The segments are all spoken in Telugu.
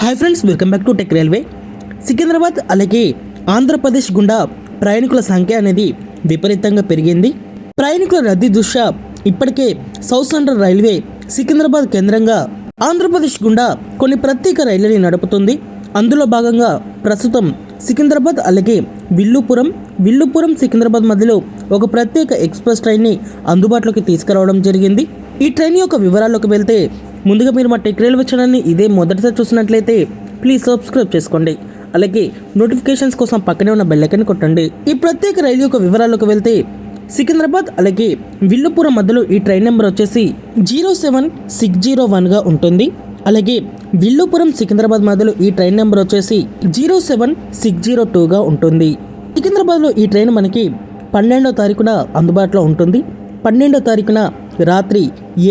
Hi friends, welcome back to tech railway. Secunderabad అలాగే ఆంధ్రప్రదేశ్ గుండా ప్రయాణికుల సంఖ్య అనేది విపరీతంగా పెరిగింది. ప్రయాణికుల రద్దీ దృష్ట్యా ఇప్పటికే సౌత్ సెంట్రల్ రైల్వే సికింద్రాబాద్ కేంద్రంగా ఆంధ్రప్రదేశ్ గుండా కొన్ని ప్రత్యేక రైళ్లని నడుపుతుంది. అందులో భాగంగా ప్రస్తుతం సికింద్రాబాద్ అలాగే విల్లుపురం సికింద్రాబాద్ మధ్యలో ఒక ప్రత్యేక ఎక్స్ప్రెస్ ట్రైన్ని అందుబాటులోకి తీసుకురావడం జరిగింది. ఈ ట్రైన్ యొక్క వివరాల్లోకి వెళ్తే ముందుగా మీరు మా టెక్ రైల్వే ఛానల్ని ఇదే మొదటిసారి చూసినట్లయితే ప్లీజ్ సబ్స్క్రైబ్ చేసుకోండి. అలాగే నోటిఫికేషన్స్ కోసం పక్కనే ఉన్న బెల్ ఐకాన్ కొట్టండి. ఈ ప్రత్యేక రైలు యొక్క వివరాల్లోకి వెళ్తే సికింద్రాబాద్ అలాగే విల్లుపురం మధ్యలో ఈ ట్రైన్ నెంబర్ వచ్చేసి 07601గా ఉంటుంది. అలాగే విల్లుపురం సికింద్రాబాద్ మధ్యలో ఈ ట్రైన్ నెంబర్ వచ్చేసి 07602గా ఉంటుంది. సికింద్రాబాద్లో ఈ ట్రైన్ మనకి 12వ తారీఖున అందుబాటులో ఉంటుంది. 12వ తారీఖున రాత్రి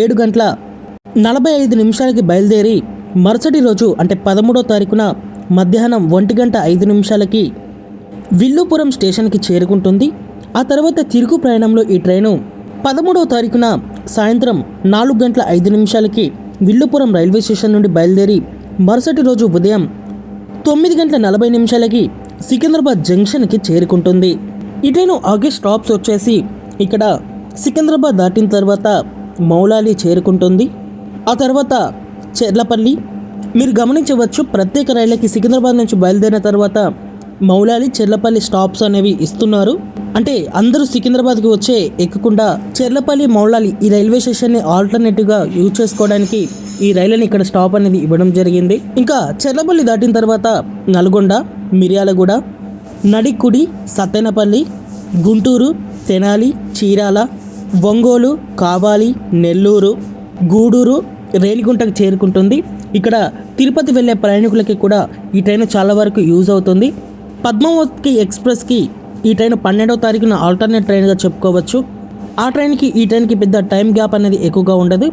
7:45 బయలుదేరి మరుసటి రోజు అంటే 13వ తారీఖున మధ్యాహ్నం 1:05 విల్లుపురం స్టేషన్కి చేరుకుంటుంది. ఆ తర్వాత తిరుగు ప్రయాణంలో ఈ ట్రైను 13వ తారీఖున సాయంత్రం 4:05 విల్లుపురం రైల్వే స్టేషన్ నుండి బయలుదేరి మరుసటి రోజు ఉదయం 9:40 సికింద్రాబాద్ జంక్షన్కి చేరుకుంటుంది. ఈ ట్రైను ఆగే స్టాప్స్ వచ్చేసి ఇక్కడ సికింద్రాబాద్ దాటిన తర్వాత మౌలాలి చేరుకుంటుంది. ఆ తర్వాత చెర్లపల్లి. మీరు గమనించవచ్చు, ప్రత్యేక రైళ్ళకి సికింద్రాబాద్ నుంచి బయలుదేరిన తర్వాత మౌలాలి, చెర్లపల్లి స్టాప్స్ అనేవి ఇస్తున్నారు. అంటే అందరూ సికింద్రాబాద్కి వచ్చే ఎక్కకుండా చెర్లపల్లి, మౌలాలి ఈ రైల్వే స్టేషన్ని ఆల్టర్నేటివ్గా యూజ్ చేసుకోవడానికి ఈ రైళ్ళని ఇక్కడ స్టాప్ అనేది ఇవ్వడం జరిగింది. ఇంకా చెర్లపల్లి దాటిన తర్వాత నల్గొండ, మిర్యాలగూడ, నడికుడి, సత్తెనపల్లి, గుంటూరు, తెనాలి, చీరాల, ఒంగోలు, కావాలి, నెల్లూరు, గూడూరు, రేణిగుంటకు చేరుకుంటుంది. ఇక్కడ తిరుపతి వెళ్ళే ప్రయాణికులకి కూడా ఈ ట్రైన్ చాలా వరకు యూజ్ అవుతుంది. పద్మావతి ఎక్స్ప్రెస్కి ఈ ట్రైన్ 12వ తారీఖున ఆల్టర్నేట్ ట్రైన్గా చెప్పుకోవచ్చు. ఆ ట్రైన్కి ఈ ట్రైన్కి పెద్ద టైం గ్యాప్ అనేది ఎక్కువగా ఉండదు.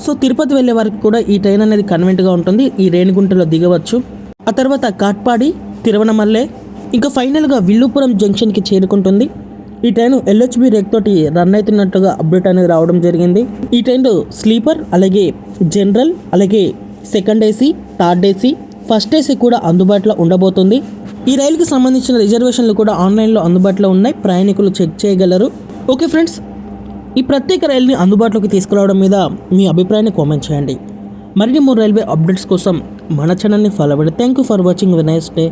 సో తిరుపతి వెళ్ళే వారికి కూడా ఈ ట్రైన్ అనేది కన్వెంట్గా ఉంటుంది. ఈ రేణిగుంటలో దిగవచ్చు. ఆ తర్వాత కాట్పాడి, తిరువనమల్లె, ఇంకా ఫైనల్గా విల్లుపురం జంక్షన్కి చేరుకుంటుంది. ఈ ట్రైన్ ఎల్హెచ్బి రేక్ తోటి రన్ అవుతున్నట్టుగా అప్డేట్ అనేది రావడం జరిగింది. ఈ ట్రైన్లో స్లీపర్ అలాగే జనరల్ అలాగే second AC, third AC, first AC కూడా అందుబాటులో ఉండబోతుంది. ఈ రైలుకి సంబంధించిన రిజర్వేషన్లు కూడా ఆన్లైన్లో అందుబాటులో ఉన్నాయి. ప్రయాణికులు చెక్ చేయగలరు. ఓకే ఫ్రెండ్స్, ఈ ప్రత్యేక రైలుని అందుబాటులోకి తీసుకురావడం మీద మీ అభిప్రాయాన్ని కామెంట్ చేయండి. మరిన్ని 3 రైల్వే అప్డేట్స్ కోసం మన ఛానల్ని ఫాలో అవ్వండి. Thank you for watching. Nice day.